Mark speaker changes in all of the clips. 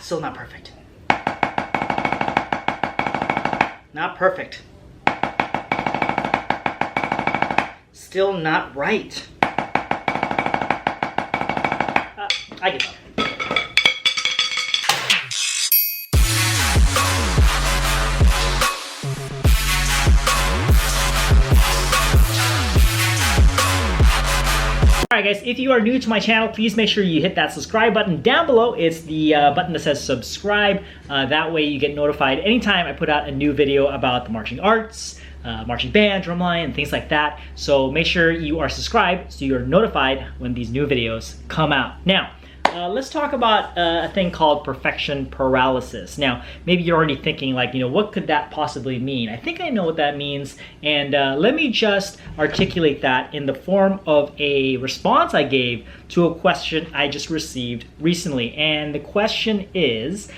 Speaker 1: Still not perfect. Not perfect. Still not right. I give up. Alright guys, if you are new to my channel, please make sure you hit that subscribe button down below. It's the button that says subscribe. That way you get notified anytime I put out a new video about the marching arts, marching band, drumline, and things like that. So make sure you are subscribed so you're notified when these new videos come out. Now, let's talk about a thing called perfection paralysis. Now, maybe you're already thinking like, what could that possibly mean? I think I know what that means, and let me just articulate that in the form of a response I gave to a question I just received recently. And the question is,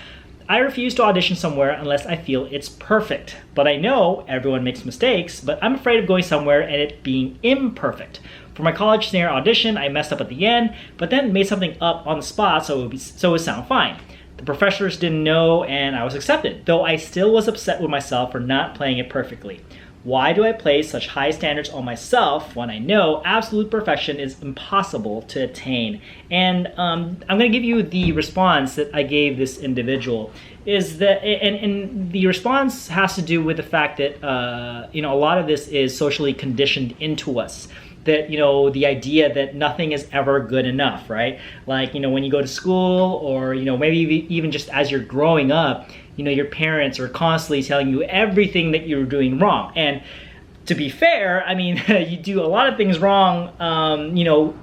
Speaker 1: I refuse to audition somewhere unless I feel it's perfect. But I know everyone makes mistakes, but I'm afraid of going somewhere and it being imperfect. For my college snare audition, I messed up at the end, but then made something up on the spot so it would sound fine. The professors didn't know and I was accepted, though I still was upset with myself for not playing it perfectly. Why do I place such high standards on myself when I know absolute perfection is impossible to attain? And I'm going to give you the response that I gave this individual. Is that, and the response has to do with the fact that a lot of this is socially conditioned into us. That, the idea that nothing is ever good enough, right? Like, when you go to school or, maybe even just as you're growing up, your parents are constantly telling you everything that you're doing wrong. And to be fair, I mean, you do a lot of things wrong,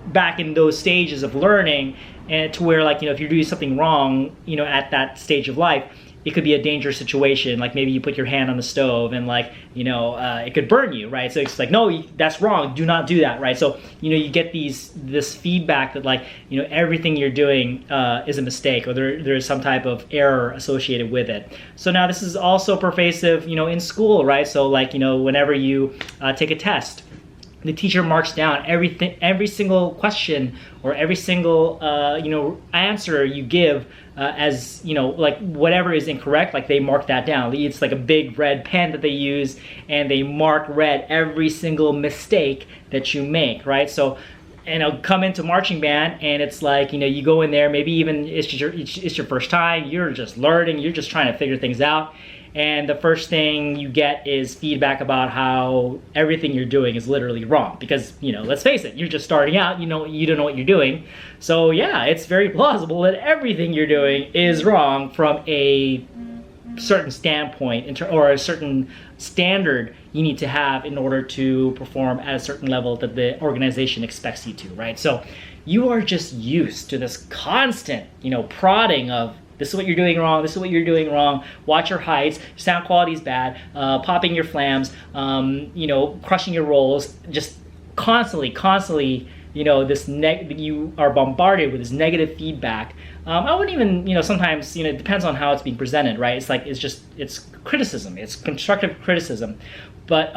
Speaker 1: back in those stages of learning, and to where, like, if you're doing something wrong, at that stage of life, it could be a dangerous situation. Like maybe you put your hand on the stove and like, it could burn you, right? So it's like, no, that's wrong. Do not do that, right? So, you get this feedback that like, everything you're doing is a mistake, or there's some type of error associated with it. So now this is also pervasive, in school, right? So like, whenever you take a test, the teacher marks down every single question or every single answer you give as like whatever is incorrect, like they mark that down. It's like a big red pen that they use, and they mark red every single mistake that you make, right? So, and I'll come into marching band, and it's like, you go in there, maybe even it's your first time, you're just learning, you're just trying to figure things out. And the first thing you get is feedback about how everything you're doing is literally wrong. Because, let's face it, you're just starting out, you don't know what you're doing. So yeah, it's very plausible that everything you're doing is wrong from a certain standpoint, or a certain standard you need to have in order to perform at a certain level that the organization expects you to, right? So you are just used to this constant, prodding of, this is what you're doing wrong, this is what you're doing wrong, watch your heights, sound quality is bad, popping your flams, crushing your rolls, just constantly, you are bombarded with this negative feedback. I wouldn't even, sometimes, it depends on how it's being presented, right? It's like, it's criticism, it's constructive criticism. But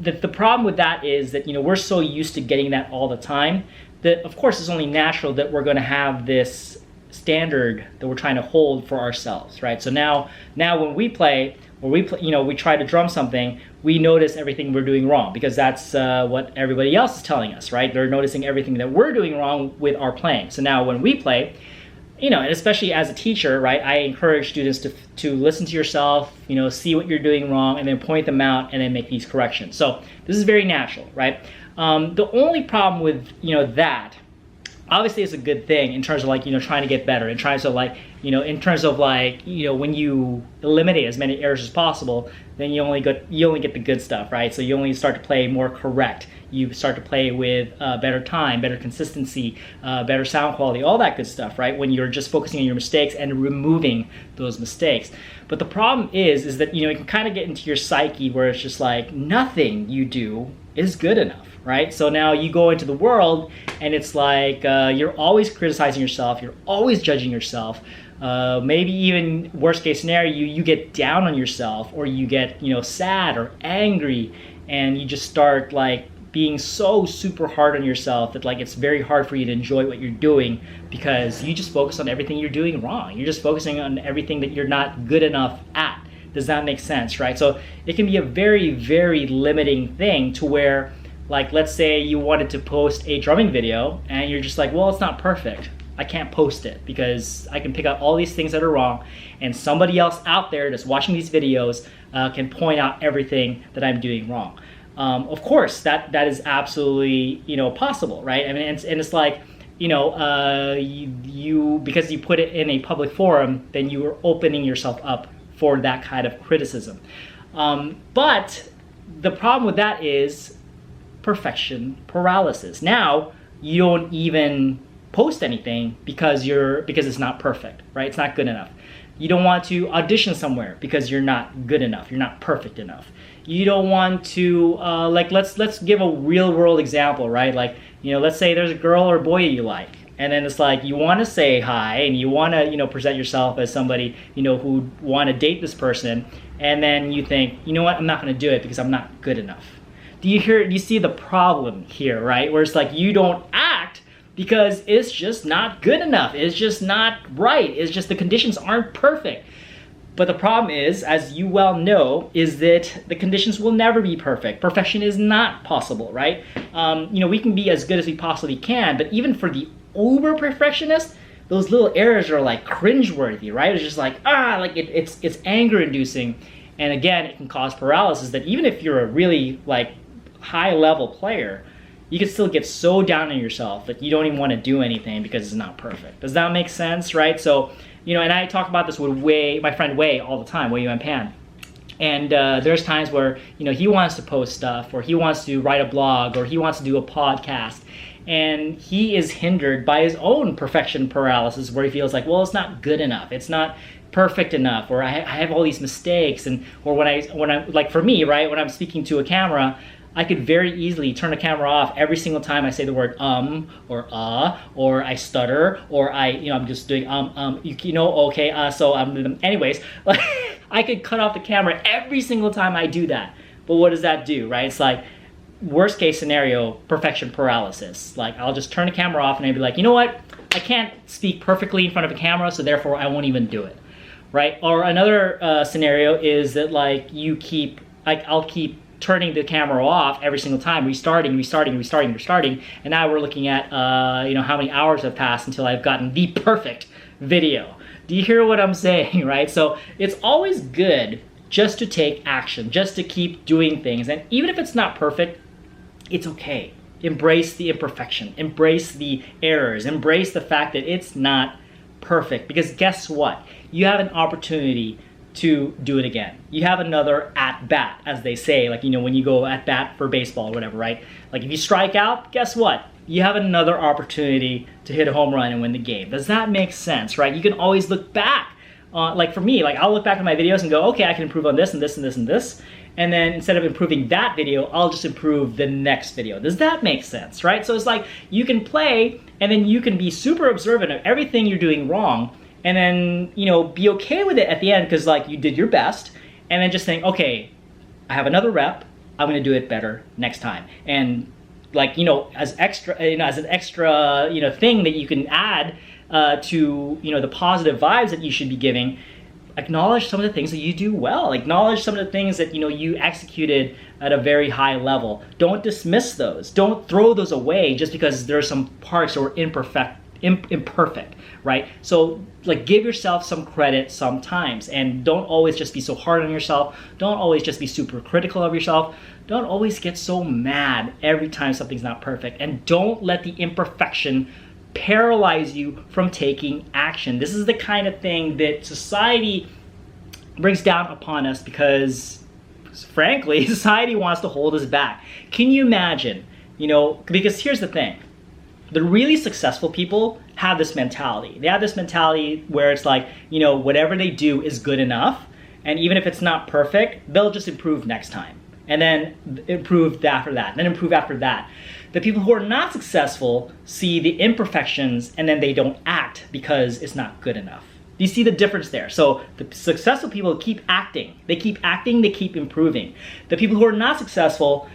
Speaker 1: the problem with that is that, we're so used to getting that all the time that, of course, it's only natural that we're gonna have this standard that we're trying to hold for ourselves, right? So now when we play, or we try to drum something, we notice everything we're doing wrong, because that's what everybody else is telling us, right? They're noticing everything that we're doing wrong with our playing. So now when we play, and especially as a teacher, right, I encourage students to listen to yourself, see what you're doing wrong, and then point them out, and then make these corrections. So this is very natural, right? The only problem with that, obviously it's a good thing in terms of like, trying to get better, and trying to like, in terms of like, when you eliminate as many errors as possible, then you only get the good stuff, right? So you only start to play more correct. You start to play with better time, better consistency, better sound quality, all that good stuff, right? When you're just focusing on your mistakes and removing those mistakes. But the problem is that, it can kind of get into your psyche where it's just like, nothing you do is good enough. Right? So now you go into the world and it's like you're always criticizing yourself, you're always judging yourself. Maybe even worst case scenario, you get down on yourself, or you get sad or angry, and you just start like being so super hard on yourself that like it's very hard for you to enjoy what you're doing because you just focus on everything you're doing wrong. You're just focusing on everything that you're not good enough at. Does that make sense, right? So it can be a very, very limiting thing to where, like, let's say you wanted to post a drumming video and you're just like, well, it's not perfect. I can't post it because I can pick out all these things that are wrong, and somebody else out there that's watching these videos can point out everything that I'm doing wrong. Of course, that is absolutely, you know, possible, right? I mean, and it's like, you know, you because you put it in a public forum, then you are opening yourself up for that kind of criticism. But the problem with that is perfection paralysis. Now you don't even post anything because it's not perfect, right? It's not good enough. You don't want to audition somewhere because you're not good enough. You're not perfect enough. You don't want to like let's give a real world example, right? Like, you know, let's say there's a girl or boy you like, and then it's like you want to say hi and you want to, you know, present yourself as somebody, you know, who want to date this person, and then you think, you know what, I'm not going to do it because I'm not good enough. Do you see the problem here, right? Where it's like you don't act because it's just not good enough. It's just not right. It's just the conditions aren't perfect. But the problem is, as you well know, is that the conditions will never be perfect. Perfection is not possible, right? You know, we can be as good as we possibly can, but even for the uber perfectionist, those little errors are like cringeworthy, right? It's just like, like it's anger inducing. And again, it can cause paralysis that even if you're a really like high level player, you can still get so down on yourself that you don't even want to do anything because it's not perfect. Does that make sense, right? So, you know, and I talk about this with my friend Wei all the time, Wei Yuan Pan. And there's times where, you know, he wants to post stuff, or he wants to write a blog, or he wants to do a podcast. And he is hindered by his own perfection paralysis, where he feels like, well, it's not good enough. It's not perfect enough, or I have all these mistakes. And or when I like for me, right, when I'm speaking to a camera, I could very easily turn the camera off every single time I say the word or I stutter, or I'm just doing you know, okay, so anyways, like I could cut off the camera every single time I do that. But what does that do, right? It's like worst case scenario, perfection paralysis. Like I'll just turn the camera off and I'd be like, you know what? I can't speak perfectly in front of a camera, so therefore I won't even do it, right? Or another scenario is that like I'll keep turning the camera off every single time, restarting, and now we're looking at you know, how many hours have passed until I've gotten the perfect video. Do you hear what I'm saying, right? So it's always good just to take action, just to keep doing things, and even if it's not perfect, it's okay. Embrace the imperfection, embrace the errors, embrace the fact that it's not perfect, because guess what? You have an opportunity to do it again. You have another at bat, as they say, like, you know, when you go at bat for baseball or whatever, right? Like if you strike out, guess what? You have another opportunity to hit a home run and win the game. Does that make sense, right? You can always look back. Like for me, like I'll look back at my videos and go, okay, I can improve on this and this and this and this. And then instead of improving that video, I'll just improve the next video. Does that make sense, right? So it's like you can play and then you can be super observant of everything you're doing wrong, and then, you know, be okay with it at the end because like you did your best, and then just think, okay, I have another rep, I'm gonna do it better next time. And like, you know, as an extra, you know, thing that you can add to, you know, the positive vibes that you should be giving, acknowledge some of the things that you do well. Acknowledge some of the things that, you know, you executed at a very high level. Don't dismiss those. Don't throw those away just because there are some parts that were imperfect, right? So like give yourself some credit sometimes, and don't always just be so hard on yourself. Don't always just be super critical of yourself. Don't always get so mad every time something's not perfect, and don't let the imperfection paralyze you from taking action. This is the kind of thing that society brings down upon us because, frankly, society wants to hold us back. Can you imagine, you know, because here's the thing. The really successful people have this mentality. They have this mentality where it's like, you know, whatever they do is good enough, and even if it's not perfect, they'll just improve next time, and then improve after that, and then improve after that. The people who are not successful see the imperfections and then they don't act because it's not good enough. Do you see the difference there? So the successful people keep acting. They keep acting, they keep improving. The people who are not successful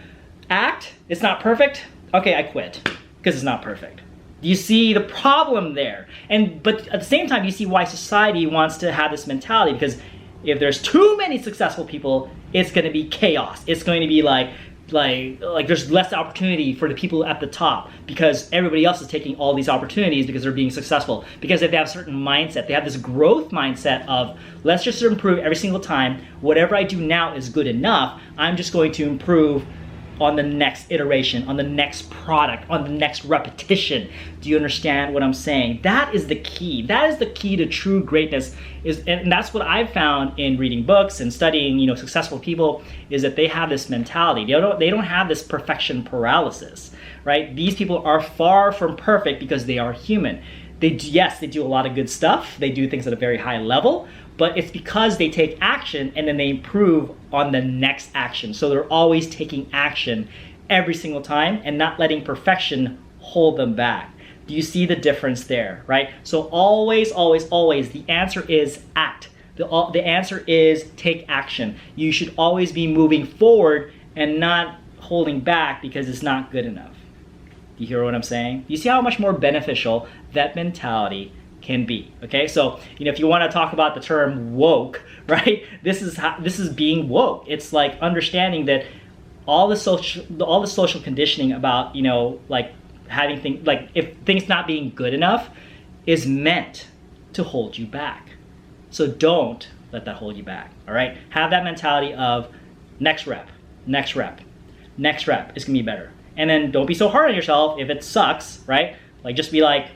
Speaker 1: act, it's not perfect, okay, I quit, because it's not perfect. You see the problem there. But at the same time, you see why society wants to have this mentality, because if there's too many successful people, it's going to be chaos. It's going to be like there's less opportunity for the people at the top, because everybody else is taking all these opportunities because they're being successful. Because if they have a certain mindset, they have this growth mindset of, let's just improve every single time. Whatever I do now is good enough. I'm just going to improve on the next iteration, on the next product, on the next repetition. Do you understand what I'm saying? That is the key. That is the key to true greatness. And that's what I've found in reading books and studying, successful people, is that they have this mentality. They don't have this perfection paralysis, right? These people are far from perfect because they are human. Yes, they do a lot of good stuff. They do things at a very high level, but it's because they take action and then they improve on the next action. So they're always taking action every single time and not letting perfection hold them back. Do you see the difference there, right? So always, always, always, the answer is act. The answer is take action. You should always be moving forward and not holding back because it's not good enough. Do you hear what I'm saying? You see how much more beneficial that mentality can be, okay? So, if you want to talk about the term woke, right? This is being woke. It's like understanding that all the social conditioning about, having things, like if things not being good enough is meant to hold you back. So don't let that hold you back, all right? Have that mentality of next rep, next rep, next rep is gonna be better. And then don't be so hard on yourself if it sucks, right? Like just be like,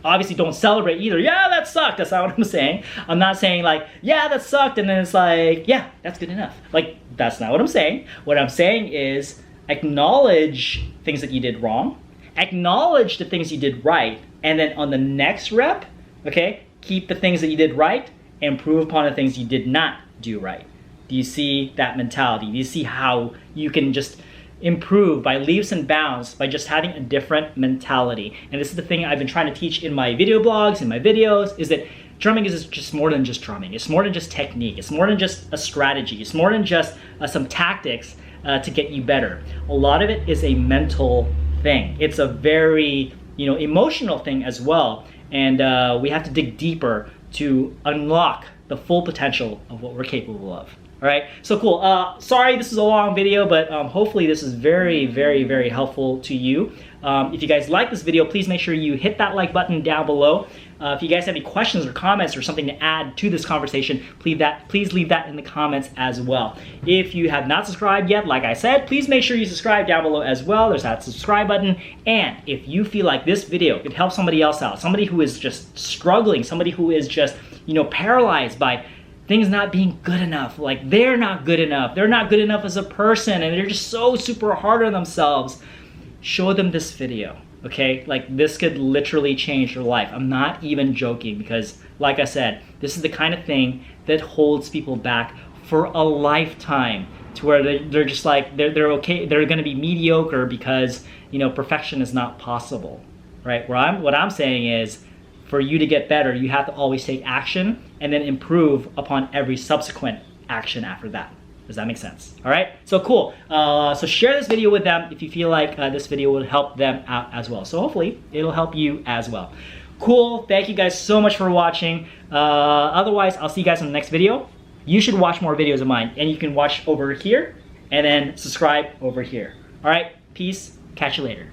Speaker 1: obviously don't celebrate either. Yeah, that sucked. That's not what I'm saying. I'm not saying like, yeah, that sucked. And then it's like, yeah, that's good enough. Like, that's not what I'm saying. What I'm saying is acknowledge things that you did wrong. Acknowledge the things you did right. And then on the next rep, okay, keep the things that you did right and improve upon the things you did not do right. Do you see that mentality? Do you see how you can just improve by leaps and bounds by just having a different mentality? And this is the thing I've been trying to teach in my video blogs, in my videos, is that drumming is just more than just drumming. It's more than just technique. It's more than just a strategy. It's more than just some tactics to get you better. A lot of it is a mental thing. It's a very emotional thing as well. And we have to dig deeper to unlock the full potential of what we're capable of. All right, so cool. Sorry, this is a long video, but hopefully this is very, very, very helpful to you. If you guys like this video, please make sure you hit that like button down below. If you guys have any questions or comments or something to add to this conversation, please leave that in the comments as well. If you have not subscribed yet, like I said, please make sure you subscribe down below as well. There's that subscribe button. And if you feel like this video could help somebody else out, somebody who is just struggling, somebody who is just, paralyzed by things not being good enough, like they're not good enough as a person, and they're just so super hard on themselves, show them this video, okay? Like this could literally change their life. I'm not even joking, because like I said, this is the kind of thing that holds people back for a lifetime, to where they're just like, they're okay, they're gonna be mediocre because, perfection is not possible, right? What I'm saying is, for you to get better, you have to always take action and then improve upon every subsequent action after that. Does that make sense? All right, so cool. So share this video with them if you feel like this video will help them out as well. So hopefully it'll help you as well. Cool, thank you guys so much for watching. Otherwise, I'll see you guys in the next video. You should watch more videos of mine, and you can watch over here and then subscribe over here. All right, peace, catch you later.